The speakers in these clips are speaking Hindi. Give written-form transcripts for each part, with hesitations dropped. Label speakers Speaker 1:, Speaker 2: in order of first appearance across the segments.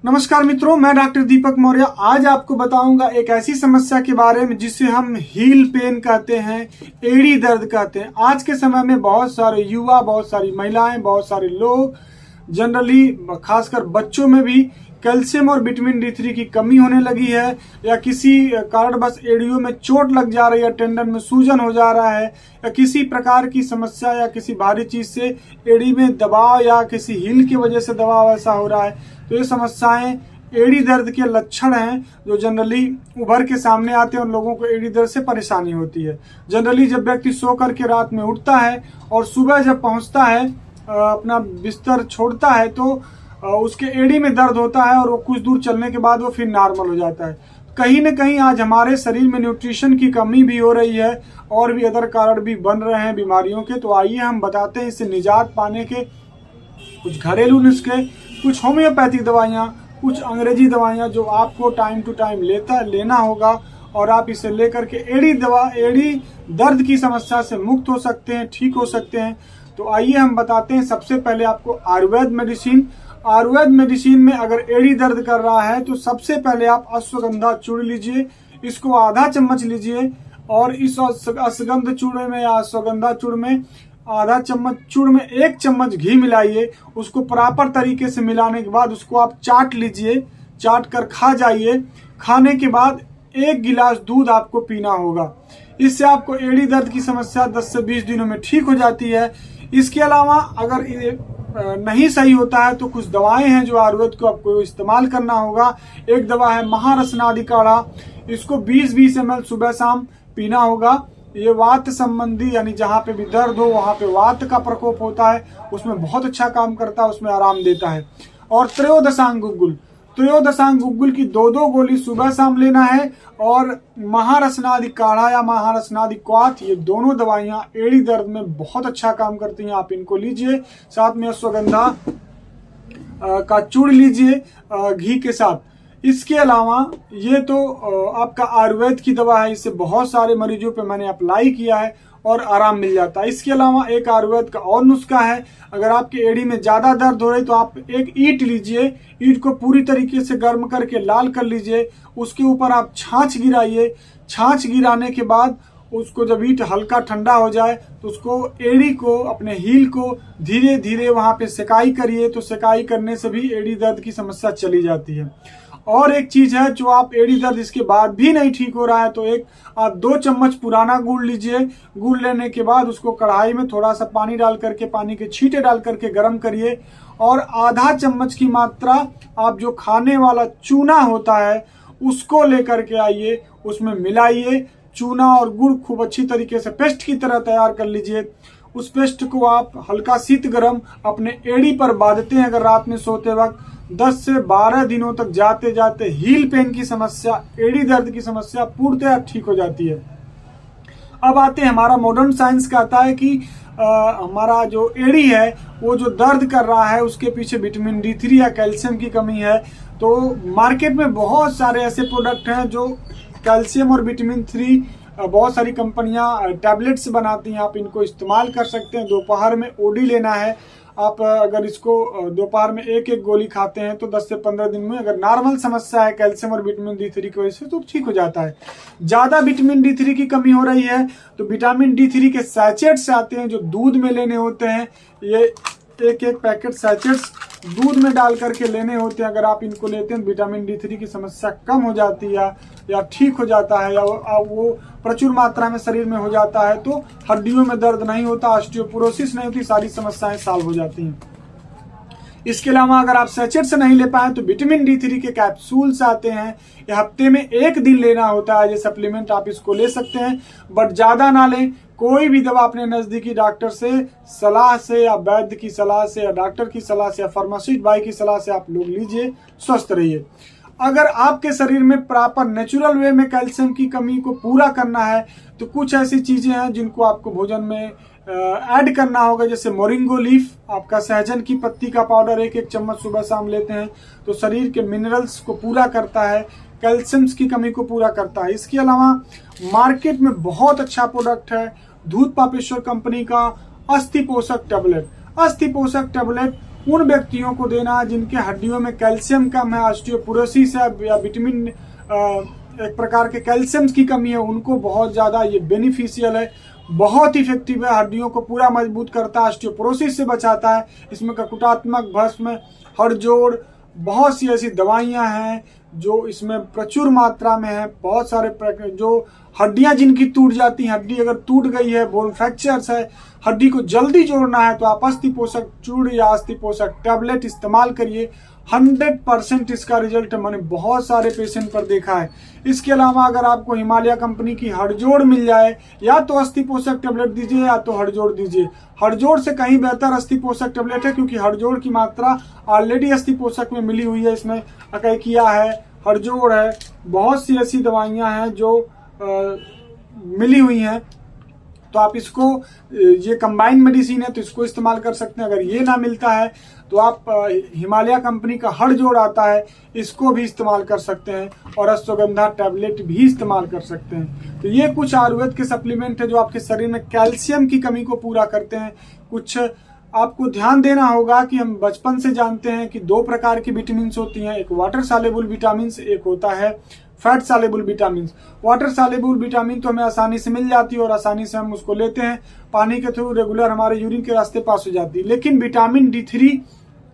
Speaker 1: नमस्कार मित्रों, मैं डॉक्टर दीपक मौर्य आज आपको बताऊंगा एक ऐसी समस्या के बारे में जिसे हम हील पेन कहते हैं, एड़ी दर्द कहते हैं। आज के समय में बहुत सारे युवा, बहुत सारी महिलाएं, बहुत सारे लोग जनरली खासकर बच्चों में भी कैल्शियम और विटामिन D3 की कमी होने लगी है या किसी कारणवश एड़ियों में चोट लग जा रही है, टेंडन में सूजन हो जा रहा है या किसी प्रकार की समस्या या किसी भारी चीज से एड़ी में दबाव या किसी हील की वजह से दबाव ऐसा हो रहा है। तो ये समस्याएं एड़ी दर्द के लक्षण हैं जो जनरली उभर के सामने आते हैं और लोगों को एड़ी दर्द से परेशानी होती है। जनरली जब व्यक्ति सो करके रात में उठता है और सुबह जब पहुंचता है, अपना बिस्तर छोड़ता है, तो उसके एड़ी में दर्द होता है और वो कुछ दूर चलने के बाद वो फिर नॉर्मल हो जाता है। कहीं न कहीं आज हमारे शरीर में न्यूट्रिशन की कमी भी हो रही है और भी अदर कारण भी बन रहे हैं बीमारियों के। तो आइए हम बताते हैं इससे निजात पाने के कुछ घरेलू नुस्खे, कुछ होम्योपैथिक दवाइयाँ, कुछ अंग्रेजी दवाइयाँ जो आपको टाइम टू टाइम लेना होगा और आप इसे लेकर के एड़ी दर्द की समस्या से मुक्त हो सकते हैं, ठीक हो सकते हैं। तो आइए हम बताते हैं। सबसे पहले आपको आयुर्वेद मेडिसिन में अगर एड़ी दर्द कर रहा है तो सबसे पहले आप अश्वगंधा चूर्ण लीजिए, इसको आधा चम्मच लीजिए और इस अश्वगंध चूर्ण में या अश्वगंधा चूर्ण में आधा चम्मच चूर्ण में 1 चम्मच घी मिलाइए। उसको प्रॉपर तरीके से मिलाने के बाद उसको आप चाट लीजिए, चाट कर खा जाइए। खाने के बाद 1 गिलास दूध आपको पीना होगा। इससे आपको एड़ी दर्द की समस्या 10 से 20 दिनों में ठीक हो जाती है। इसके अलावा अगर ये नहीं सही होता है तो कुछ दवाएं हैं जो आयुर्वेद को आपको इस्तेमाल करना होगा। एक दवा है महारसनादि काढ़ा, इसको 20-20 ml सुबह शाम पीना होगा। ये वात संबंधी यानी जहाँ पे भी दर्द हो वहाँ पे वात का प्रकोप होता है, उसमें बहुत अच्छा काम करता है, उसमें आराम देता है। और त्रयोदशांग गुग्गुल की 2-2 गोली सुबह शाम लेना है। और महारसनादि काढ़ा या महारसनादि क्वाथ, ये दोनों दवाइयाँ एड़ी दर्द में बहुत अच्छा काम करती हैं, आप इनको लीजिए। साथ में अश्वगंधा का चूर्ण लीजिए घी के साथ। इसके अलावा ये तो आपका आयुर्वेद की दवा है, इसे बहुत सारे मरीजों पे मैंने अप्लाई किया है और आराम मिल जाता है। इसके अलावा एक आयुर्वेद का और नुस्खा है। अगर आपकी एड़ी में ज्यादा दर्द हो रही तो आप एक ईंट लीजिए, ईंट को पूरी तरीके से गर्म करके लाल कर लीजिए, उसके ऊपर आप छाछ गिराइए। छाछ गिराने के बाद उसको जब ईंट हल्का ठंडा हो जाए तो उसको एड़ी को, अपने हील को धीरे धीरे वहां पे सेकाई करिए। तो सेकाई करने से भी एड़ी दर्द की समस्या चली जाती है। और एक चीज है जो आप एड़ी दर्द इसके बाद भी नहीं ठीक हो रहा है तो आप 2 चम्मच पुराना गुड़ लीजिए। गुड़ लेने के बाद उसको कढ़ाई में थोड़ा सा पानी डाल करके, पानी के छींटे डाल करके गर्म करिए और आधा चम्मच की मात्रा आप जो खाने वाला चूना होता है उसको लेकर के आइए, उसमें मिलाइए। चूना और गुड़ खूब अच्छी तरीके से पेस्ट की तरह तैयार कर लीजिए। उस पेस्ट को आप हल्का शीत गर्म अपने एड़ी पर बांधते हैं। अगर रात में सोते वक्त 10 से 12 दिनों तक जाते जाते हील पेन की समस्या, एड़ी दर्द की समस्या पूर्णतः ठीक हो जाती है। अब आते हैं, हमारा मॉडर्न साइंस कहता है कि हमारा जो एड़ी है वो जो दर्द कर रहा है उसके पीछे विटामिन D3 या कैल्शियम की कमी है। तो मार्केट में बहुत सारे ऐसे प्रोडक्ट हैं जो कैल्शियम और विटामिन 3, बहुत सारी कंपनियां टैबलेट्स बनाती हैं, आप इनको इस्तेमाल कर सकते हैं। दोपहर में ओडी लेना है। आप अगर इसको दोपहर में 1-1 गोली खाते हैं तो 10 से 15 दिन में अगर नॉर्मल समस्या है कैल्शियम और विटामिन D3 की वजह से तो ठीक हो जाता है। ज्यादा विटामिन D3 की कमी हो रही है तो विटामिन D3 के सैचेट्स आते हैं जो दूध में लेने होते हैं। ये 1-1 पैकेट सैचेट्स दूध में डाल करके लेने होते हैं। अगर आप इनको लेते हैं विटामिन D3 की समस्या कम हो जाती है या ठीक हो जाता है या वो प्रचुर मात्रा में शरीर में हो जाता है तो हड्डियों में दर्द नहीं होता, ऑस्टियोपोरोसिस नहीं होती, सारी समस्याएं सॉल्व हो जाती हैं। इसके अलावा अगर आप सैचेट से नहीं ले पाए तो विटामिन D3 के कैप्सूल्स आते हैं। ये हफ्ते में 1 दिन लेना होता है। ये सप्लीमेंट आप इसको ले सकते हैं बट ज्यादा ना लें। कोई भी दवा अपने नजदीकी डॉक्टर से सलाह से या वैद्य की सलाह से या डॉक्टर की सलाह से या फार्मासिस्ट भाई की सलाह से आप लोग लीजिए, स्वस्थ रहिए। अगर आपके शरीर में प्रॉपर नेचुरल वे में कैल्शियम की कमी को पूरा करना है तो कुछ ऐसी चीजें हैं जिनको आपको भोजन में ऐड करना होगा। जैसे मोरिंगो लीफ, आपका सहजन की पत्ती का पाउडर 1-1 चम्मच सुबह शाम लेते हैं तो शरीर के मिनरल्स को पूरा करता है, कैल्शियम की कमी को पूरा करता है। इसके अलावा मार्केट में बहुत अच्छा प्रोडक्ट है दूध पापेश्वर कंपनी का अस्थि पोषक टैबलेट। अस्थि पोषक टैबलेट उन व्यक्तियों को देना है जिनके हड्डियों में कैल्शियम कम है, ऑस्टियोपोरोसिस है या विटामिन एक प्रकार के कैल्शियम की कमी है, उनको बहुत ज्यादा ये बेनिफिशियल है, बहुत इफेक्टिव है, हड्डियों को पूरा मजबूत करता है, ऑस्टियोपोरोसिस से बचाता है। इसमें ककुटात्मक भस्म, हड़जोड़, बहुत सी ऐसी दवाइयां हैं जो इसमें प्रचुर मात्रा में है। बहुत सारे जो हड्डियां जिनकी टूट जाती हैं, हड्डी अगर टूट गई है, बोन फ्रैक्चर्स है, हड्डी को जल्दी जोड़ना है तो आप अस्थि पोषक चूर्ण या अस्थि पोषक टैबलेट इस्तेमाल करिए। 100% इसका रिजल्ट मैंने बहुत सारे पेशेंट पर देखा है। इसके अलावा अगर आपको हिमालय कंपनी की हड़जोड़ मिल जाए, या तो अस्थि पोषक टैबलेट दीजिए या तो हड़जोड़ दीजिए। हड़जोड़ से कहीं बेहतर अस्थि पोषक टैबलेट है, क्योंकि हड़जोड़ की मात्रा ऑलरेडी अस्थि पोषक में मिली हुई है। इसमें अकैकिया है, हड़जोड़ है, बहुत सी ऐसी दवाइयां हैं जो मिली हुई हैं। तो आप इसको, ये कंबाइंड मेडिसिन है तो इसको इस्तेमाल कर सकते हैं। अगर ये ना मिलता है तो आप हिमालय कंपनी का हड़जोड़ आता है, इसको भी इस्तेमाल कर सकते हैं, और अश्वगंधा टैबलेट भी इस्तेमाल कर सकते हैं। तो ये कुछ आयुर्वेद के सप्लीमेंट है जो आपके शरीर में कैल्शियम की कमी को पूरा करते हैं। कुछ आपको ध्यान देना होगा कि हम बचपन से जानते हैं कि 2 प्रकार की विटामिन होती हैं, एक वाटर सॉल्युबल विटामिन, एक होता है fat soluble vitamin. Water soluble vitamin तो हमें आसानी से मिल जाती है और आसानी से हम उसको लेते हैं, पानी के थ्रू रेगुलर हमारे यूरिन के रास्ते पास हो जाती है। लेकिन विटामिन D3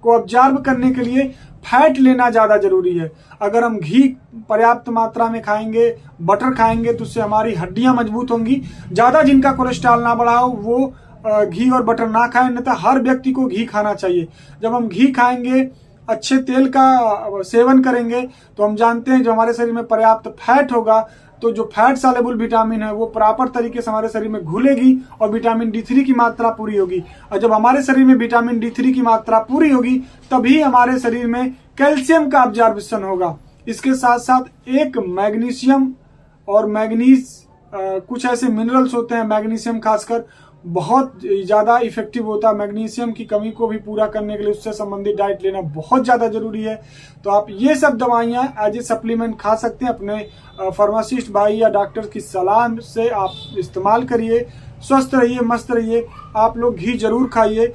Speaker 1: को ऑब्जर्व करने के लिए फैट लेना ज्यादा जरूरी है। अगर हम घी पर्याप्त मात्रा में खाएंगे, बटर खाएंगे, तो उससे हमारी हड्डियां मजबूत होंगी। ज्यादा जिनका कोलेस्ट्रॉल ना बढ़ाओ वो घी और बटर ना खाएं, नहीं तो हर व्यक्ति को घी खाना चाहिए। जब हम घी खाएंगे, अच्छे तेल का सेवन करेंगे, तो हम जानते हैं जो हमारे शरीर में पर्याप्त फैट होगा, तो जो फैट सॉल्युबल विटामिन है वो प्रॉपर तरीके से हमारे शरीर में घुलेगी और विटामिन D3 की मात्रा पूरी होगी। और जब हमारे शरीर में विटामिन D3 की मात्रा पूरी होगी, तभी हमारे शरीर में कैल्शियम का अब्जॉर्प्शन होगा। इसके साथ साथ एक मैग्नीशियम और मैग्नीज, कुछ ऐसे मिनरल्स होते हैं, मैग्नीशियम खासकर बहुत ज्यादा इफेक्टिव होता है। मैग्नीशियम की कमी को भी पूरा करने के लिए उससे संबंधित डाइट लेना बहुत ज्यादा जरूरी है। तो आप ये सब दवाइयां एज ए सप्लीमेंट खा सकते हैं। अपने फार्मासिस्ट भाई या डॉक्टर की सलाह से आप इस्तेमाल करिए। स्वस्थ रहिए, मस्त रहिए। आप लोग घी जरूर खाइए।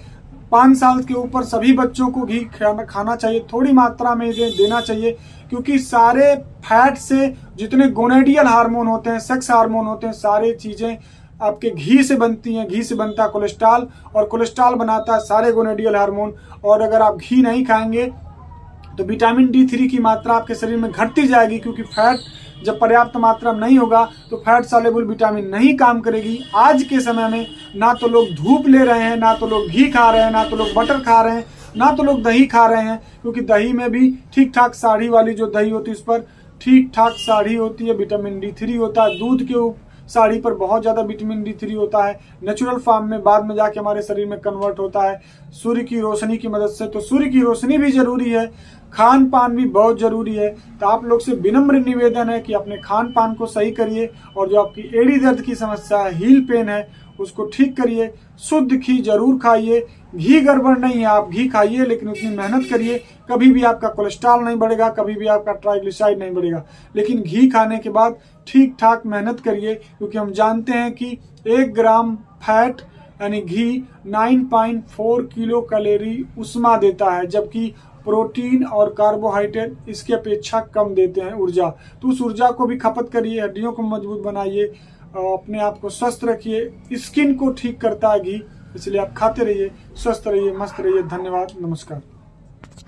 Speaker 1: 5 साल के ऊपर सभी बच्चों को घी खाना चाहिए, थोड़ी मात्रा में देना चाहिए, क्योंकि सारे फैट से जितने गोनेडियल हार्मोन होते हैं, सेक्स हार्मोन होते हैं, सारी चीजें आपके घी से बनती हैं। घी से बनता है कोलेस्ट्रॉल, और कोलेस्ट्रॉल बनाता है सारे गोनेडियल हार्मोन। और अगर आप घी नहीं खाएंगे तो विटामिन D3 की मात्रा आपके शरीर में घटती जाएगी, क्योंकि फैट जब पर्याप्त मात्रा में नहीं होगा तो फैट सॉल्युबल विटामिन नहीं काम करेगी। आज के समय में ना तो लोग धूप ले रहे हैं, ना तो लोग घी खा रहे हैं, ना तो लोग बटर खा रहे हैं, ना तो लोग दही खा रहे हैं, क्योंकि दही में भी ठीक ठाक साढ़ी वाली जो दही होती है उस पर ठीक ठाक साढ़ी होती है, विटामिन D3 होता है। दूध के साड़ी पर बहुत ज्यादा विटामिन D3 होता है, नेचुरल फॉर्म में बाद में जाके हमारे शरीर में कन्वर्ट होता है सूर्य की रोशनी की मदद से। तो सूर्य की रोशनी भी जरूरी है, खान पान भी बहुत जरूरी है। तो आप लोग से विनम्र निवेदन है कि अपने खान पान को सही करिए, और जो आपकी एड़ी दर्द की समस्या है, हील पेन है, उसको ठीक करिए। शुद्ध घी जरूर खाइए, घी गड़बड़ नहीं है, आप घी खाइए, लेकिन उतनी मेहनत करिए। कभी भी आपका कोलेस्ट्रॉल नहीं बढ़ेगा, कभी भी आपका ट्राइग्लिसराइड नहीं बढ़ेगा, लेकिन घी खाने के बाद ठीक ठाक मेहनत करिए, क्योंकि हम जानते हैं कि 1 ग्राम फैट यानी घी 9.4 किलो कैलोरी उष्मा देता है, जबकि प्रोटीन और कार्बोहाइड्रेट इसकी अपेक्षा कम देते हैं ऊर्जा। तो उस ऊर्जा को भी खपत करिए, हड्डियों को मजबूत बनाइए, अपने आप को स्वस्थ रखिए। स्किन को ठीक करता है घी, इसलिए आप खाते रहिए, स्वस्थ रहिए, मस्त रहिए। धन्यवाद, नमस्कार।